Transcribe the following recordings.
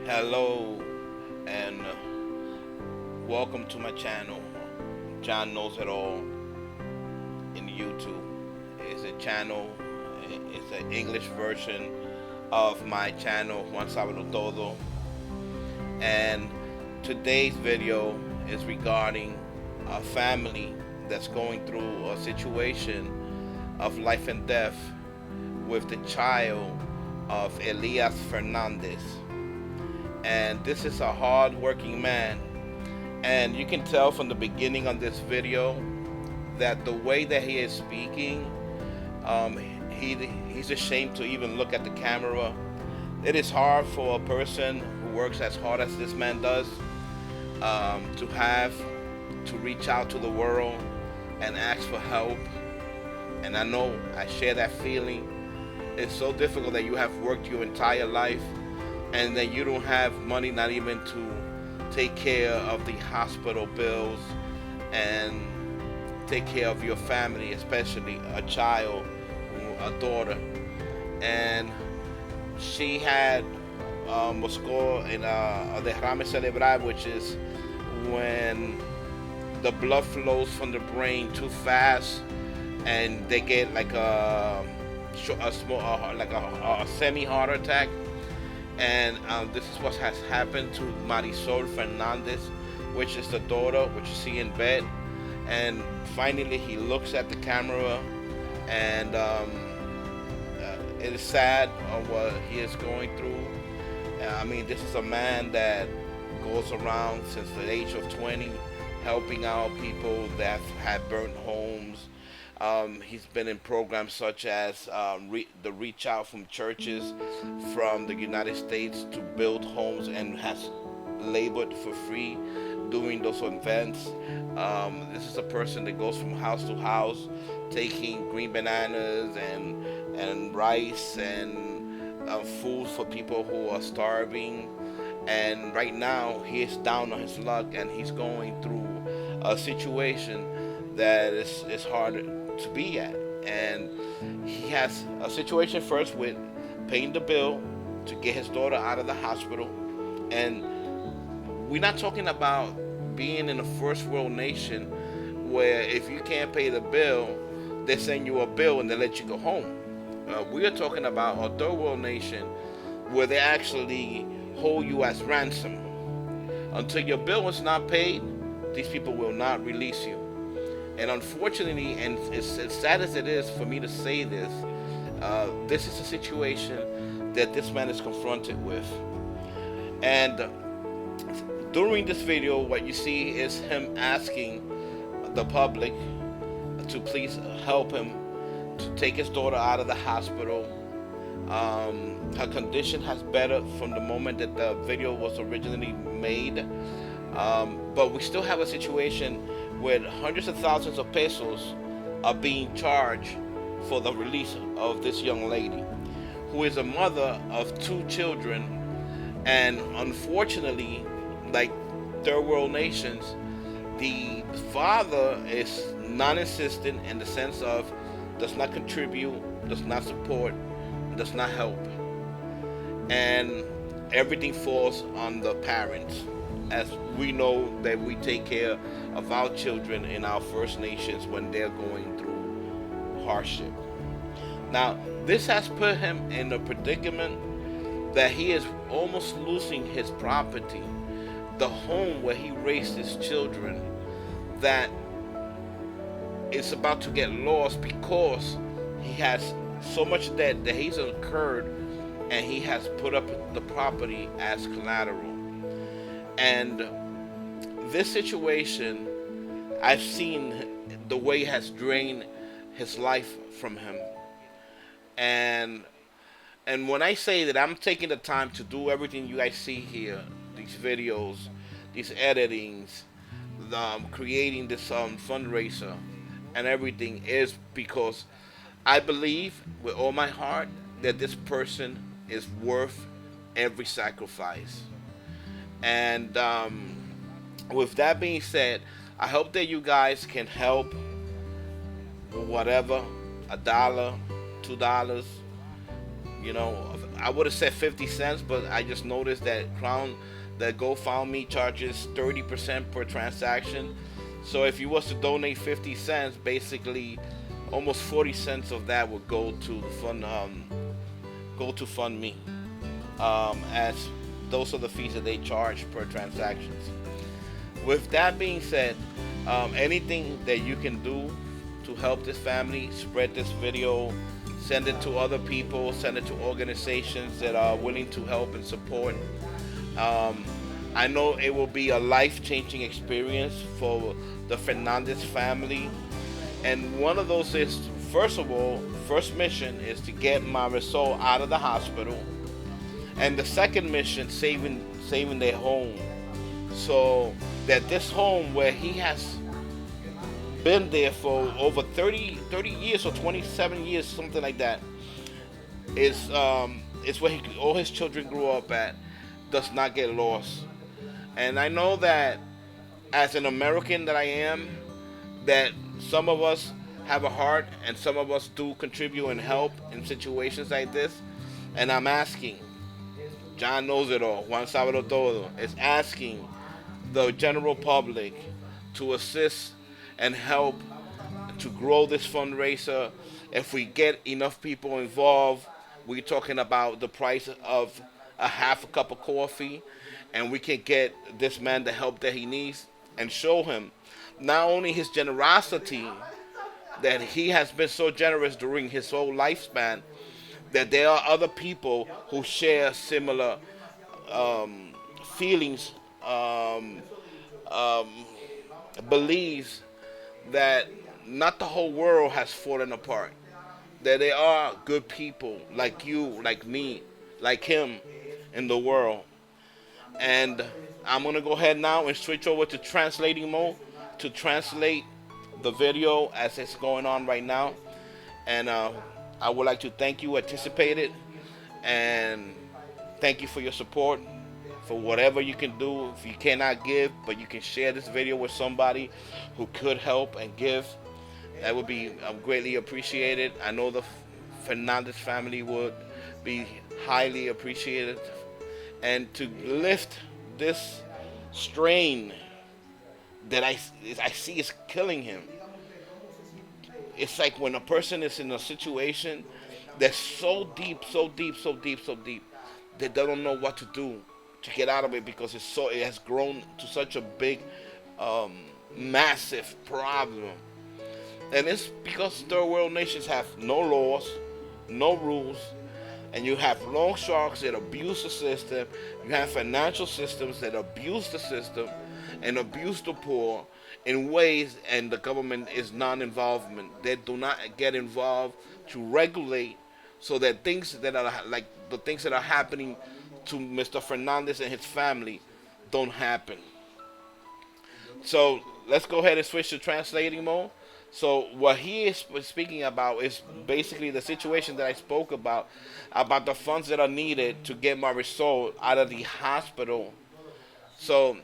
Hello and welcome to my channel. John Knows It All in YouTube. It's a channel, it's an English version of my channel, Juan Sábado Todo. And today's video is regarding a family that's going through a situation of life and death with the child of Elias Fernandez. And this is a hard-working man, and you can tell from the beginning of this video that the way that he is speaking, um, he's ashamed to even look at the camera. It is hard for a person who works as hard as this man does, to have to reach out to the world and ask for help. And I know I share that feeling. It's so difficult that you have worked your entire life and then you don't have money, not even to take care of the hospital bills and take care of your family, especially a child, a daughter. And she had what's called a derrame cerebral, which is when the blood flows from the brain too fast and they get like a small, like a semi heart attack. And this is what has happened to Marisol Fernandez, which is the daughter, which you see in bed. And finally, he looks at the camera, and it is sad of what he is going through. I mean, this is a man that goes around since the age of 20, helping out people that had burnt homes. He's been in programs such as the reach out from churches from the United States to build homes, and has labored for free doing those events. This is a person that goes from house to house taking green bananas and rice and food for people who are starving. And right now he is down on his luck, and he's going through a situation that is hard to be at. And he has a situation first with paying the bill to get his daughter out of the hospital. And we're not talking about being in a first world nation where if you can't pay the bill, they send you a bill and they let you go home. We are talking about a third world nation where they actually hold you as ransom. Until your bill is not paid, these people will not release you. And unfortunately, and as sad as it is for me to say this, this is a situation that this man is confronted with. And during this video, what you see is him asking the public to please help him to take his daughter out of the hospital. Her condition has bettered from the moment that the video was originally made. But we still have a situation where hundreds of thousands of pesos are being charged for the release of this young lady, who is a mother of two children. And unfortunately, like third world nations, the father is non-existent in the sense of does not contribute, does not support, does not help. And everything falls on the parents, as we know that we take care of our children in our First Nations when they're going through hardship. Now, this has put him in a predicament that he is almost losing his property, the home where he raised his children, that is about to get lost because he has so much debt that he's incurred, and he has put up the property as collateral. And this situation, I've seen the way it has drained his life from him. And when I say that I'm taking the time to do everything you guys see here, these videos, these editings, creating this fundraiser and everything, is because I believe with all my heart that this person is worth every sacrifice. And with that being said, I hope that you guys can help whatever, $1, $2. I would have said 50 cents, but I just noticed that that GoFundMe charges 30% per transaction. So if you was to donate 50 cents, basically almost 40 cents of that would go to fund me, as those are the fees that they charge per transactions. With that being said, anything that you can do to help this family, spread this video, send it to other people, send it to organizations that are willing to help and support. Um, I know it will be a life-changing experience for the Fernandez family, and one of those is, first of all, first mission is to get Marisol out of the hospital, and the second mission, saving their home, so that this home where he has been there for over 30 years or 27 years, something like that, is where all his children grew up at, does not get lost. And I know that as an American that I am, that some of us have a heart and some of us do contribute and help in situations like this. And I'm asking, John knows it all, Juan Sábado Todo, is asking the general public to assist and help to grow this fundraiser. If we get enough people involved, we're talking about the price of a half a cup of coffee, and we can get this man the help that he needs and show him not only his generosity, that he has been so generous during his whole lifespan, that there are other people who share similar feelings, um, um, believes that not the whole world has fallen apart. That there are good people like you, like me, like him in the world. And I'm gonna go ahead now and switch over to translating mode to translate the video as it's going on right now. And I would like to thank you, anticipate it, and thank you for your support. For whatever you can do, if you cannot give, but you can share this video with somebody who could help and give, that would be greatly appreciated. I know the Fernandez family would be highly appreciated. And to lift this strain that I see is killing him. It's like when a person is in a situation that's so deep, so deep, so deep, so deep, that they don't know what to do to get out of it, because it has grown to such a big, massive problem. And it's because third world nations have no laws, no rules, and you have loan sharks that abuse the system. You have financial systems that abuse the system and abuse the poor in ways, and the government is non-involvement. They do not get involved to regulate, so that things that are like the things that are happening to Mr. Fernandez and his family don't happen. So let's go ahead and switch to translating mode. So what he is speaking about is basically the situation that I spoke about the funds that are needed to get Marisol out of the hospital. So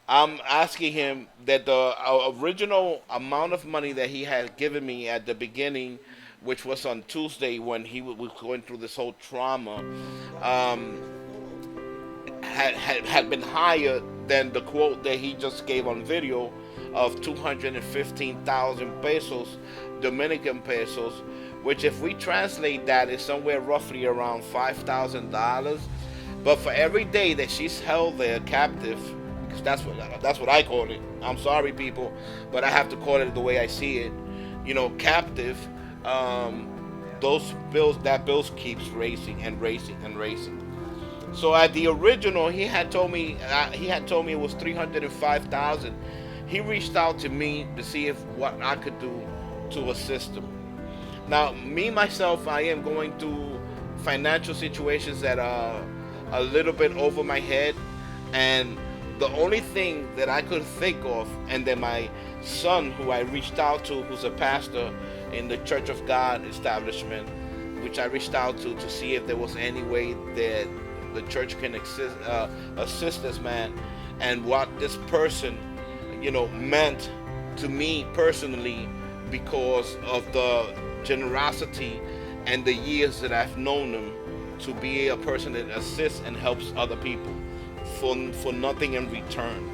I'm asking him that the original amount of money that he had given me at the beginning, which was on Tuesday when he was going through this whole trauma, um, had been higher than the quote that he just gave on video of 215,000 pesos, Dominican pesos, which if we translate that is somewhere roughly around $5,000. But for every day that she's held there captive, because that's what I call it. I'm sorry, people, but I have to call it the way I see it. Captive. That bills keeps racing and racing and racing. So at the original, he had told me it was 305,000. He reached out to me to see if what I could do to assist him. Now, me myself, I am going through financial situations that are a little bit over my head, and the only thing that I could think of, and then my son, who I reached out to, who's a pastor in the Church of God establishment, which I reached out to see if there was any way that the church can assist this man, and what this person, meant to me personally, because of the generosity and the years that I've known him to be a person that assists and helps other people for nothing in return.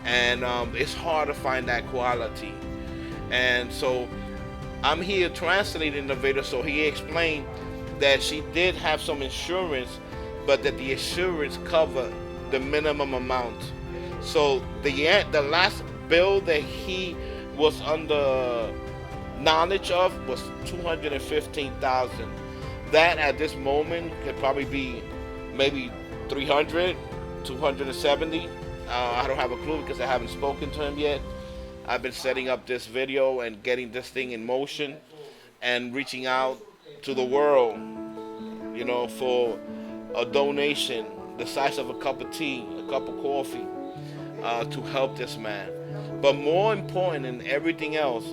And it's hard to find that quality. And so I'm here translating the video. So he explained that she did have some insurance, but that the insurance covered the minimum amount. So the last bill that he was under knowledge of was 215,000. That at this moment could probably be maybe 300, 270. I don't have a clue because I haven't spoken to him yet. I've been setting up this video and getting this thing in motion and reaching out to the world, for a donation the size of a cup of tea, a cup of coffee, to help this man. But more important than everything else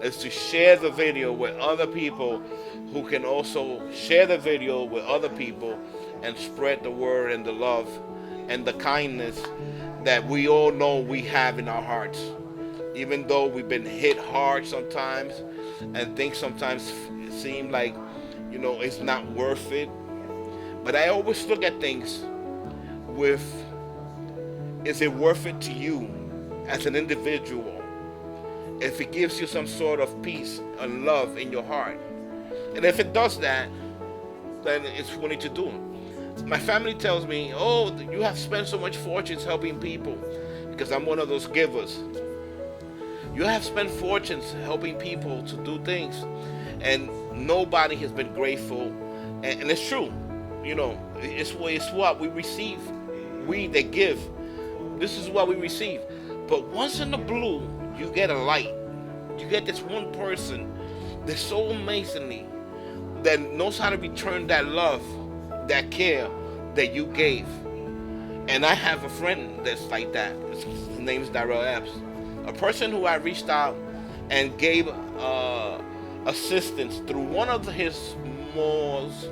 is to share the video with other people who can also share the video with other people and spread the word and the love and the kindness that we all know we have in our hearts. Even though we've been hit hard sometimes and things sometimes seem like, it's not worth it. But I always look at things with, is it worth it to you as an individual? If it gives you some sort of peace and love in your heart. And if it does that, then it's willing to do it. My family tells me, oh, you have spent so much fortunes helping people, because I'm one of those givers. You have spent fortunes helping people to do things, and nobody has been grateful. And it's true. It's what we receive. We that give, this is what we receive. But once in the blue, you get a light. You get this one person that's so amazingly that knows how to return that love, that care that you gave. And I have a friend that's like that. His name is Darrell Epps. A person who I reached out and gave assistance through one of his most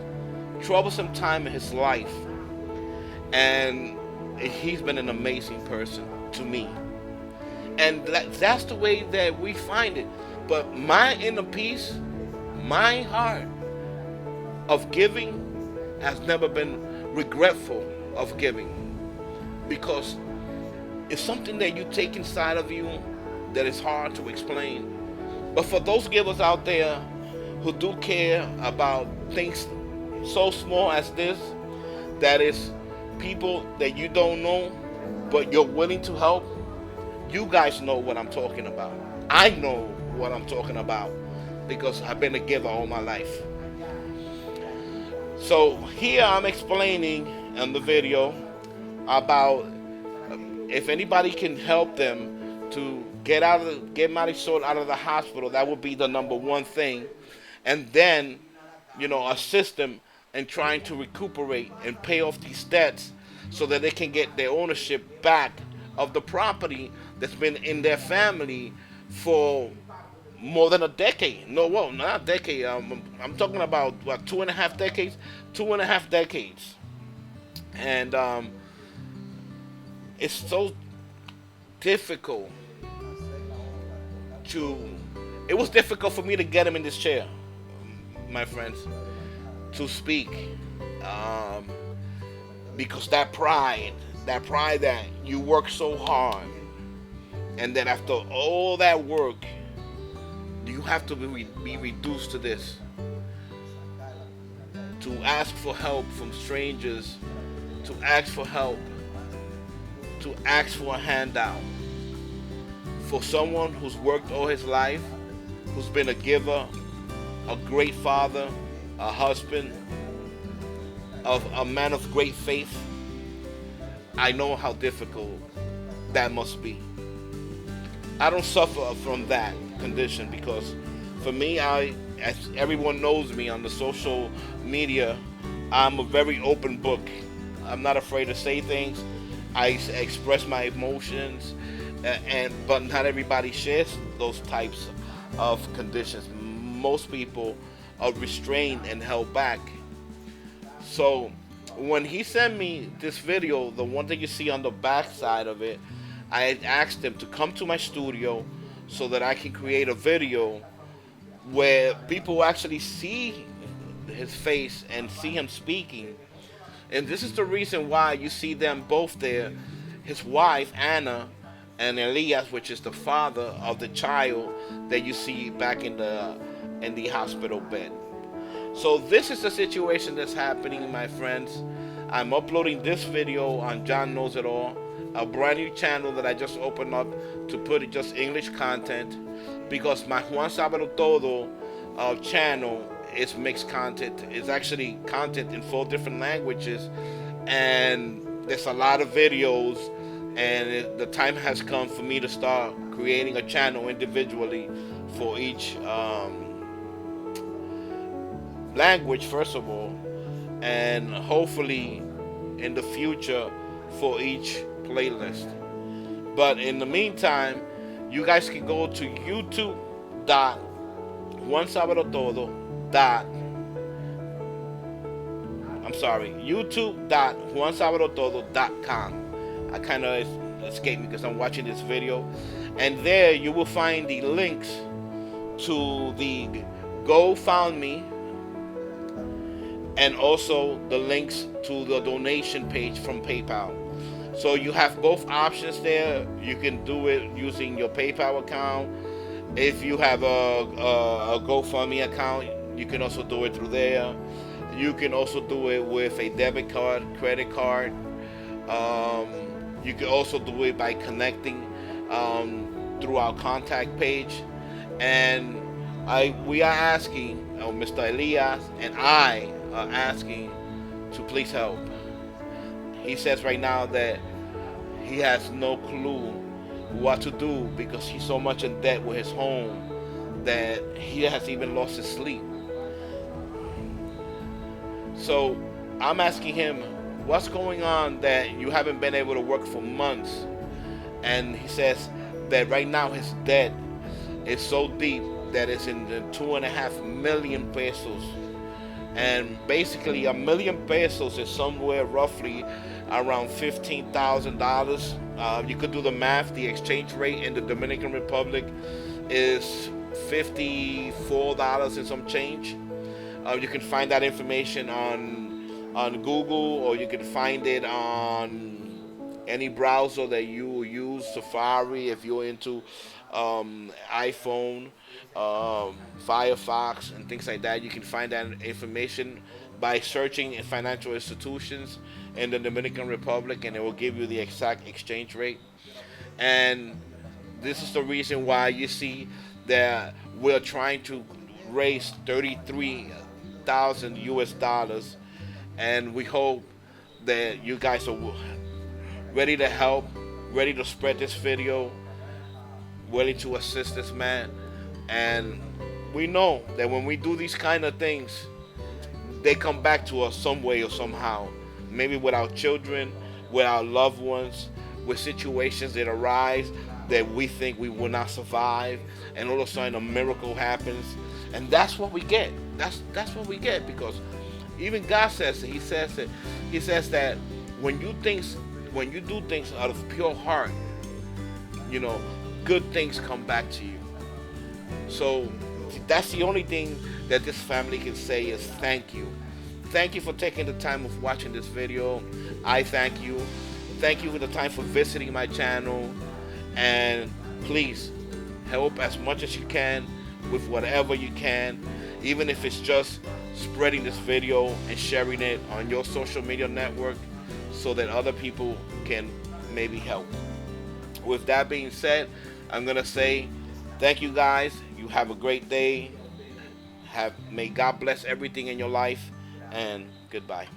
troublesome time in his life. And he's been an amazing person to me. And that's the way that we find it. But my inner peace, my heart of giving has never been regretful of giving. Because it's something that you take inside of you that is hard to explain. But for those givers out there who do care about things so small as this, that is people that you don't know, but you're willing to help, you guys know what I'm talking about. I know what I'm talking about because I've been a giver all my life. So here I'm explaining in the video about if anybody can help them to get Marisol out of the hospital, that would be the number one thing. And then, assist them in trying to recuperate and pay off these debts so that they can get their ownership back of the property that's been in their family for more than a decade. No, well, not a decade. I'm talking about, 2.5 decades? 2.5 decades. And it's so difficult it was difficult for me to get him in this chair, my friends, to speak, because that pride that you work so hard, and then after all that work, you have to be reduced to this, to ask for help from strangers, to ask for help, to ask for a handout. For someone who's worked all his life, who's been a giver, a great father, a husband, a man of great faith, I know how difficult that must be. I don't suffer from that condition because for me, as everyone knows me on the social media, I'm a very open book. I'm not afraid to say things. I express my emotions, but not everybody shares those types of conditions. Most people are restrained and held back. So when he sent me this video, the one that you see on the back side of it, I had asked him to come to my studio so that I can create a video where people actually see his face and see him speaking. And this is the reason why you see them both there, his wife Anna and Elias, which is the father of the child that you see back in the hospital bed. So this is the situation that's happening, my friends. I'm uploading this video on John Knows It All, a brand new channel that I just opened up to put in just English content, because my Juan Sábado Todo channel is mixed content. It's actually content in 4 different languages, and there's a lot of videos, and the time has come for me to start creating a channel individually for each language, first of all, and hopefully in the future for each playlist. But in the meantime, you guys can go to youtube.juansabadotodo.com. I kind of escaped me because I'm watching this video, and there you will find the links to the GoFundMe, and also the links to the donation page from PayPal. So you have both options there. You can do it using your PayPal account. If you have a GoFundMe account, you can also do it through there. You can also do it with a debit card, credit card. You can also do it by connecting through our contact page. And we are asking, Mr. Elias and I are asking to please help. He says right now that he has no clue what to do because he's so much in debt with his home that he has even lost his sleep. So I'm asking him, what's going on that you haven't been able to work for months? And he says that right now his debt is so deep that it's in the 2.5 million pesos. And basically, a million pesos is somewhere roughly around $15,000. You could do the math. The exchange rate in the Dominican Republic is $54 and some change. You can find that information on Google, or you can find it on any browser that you use, Safari if you're into iPhone, Firefox and things like that. You can find that information by searching in financial institutions in the Dominican Republic, and it will give you the exact exchange rate. And this is the reason why you see that we're trying to raise 33,000 US dollars, and we hope that you guys are ready to help, ready to spread this video, ready to assist this man. And we know that when we do these kind of things, they come back to us some way or somehow. Maybe with our children, with our loved ones, with situations that arise that we think we will not survive, and all of a sudden a miracle happens. And that's what we get. That's what we get, because even God says it. He says that when you do things out of pure heart, good things come back to you. So that's the only thing that this family can say is thank you. Thank you for taking the time of watching this video. I thank you. Thank you for the time for visiting my channel. And please help as much as you can with whatever you can, even if it's just spreading this video and sharing it on your social media network so that other people can maybe help. With that being said, I'm going to say thank you guys. You have a great day. May God bless everything in your life, and goodbye.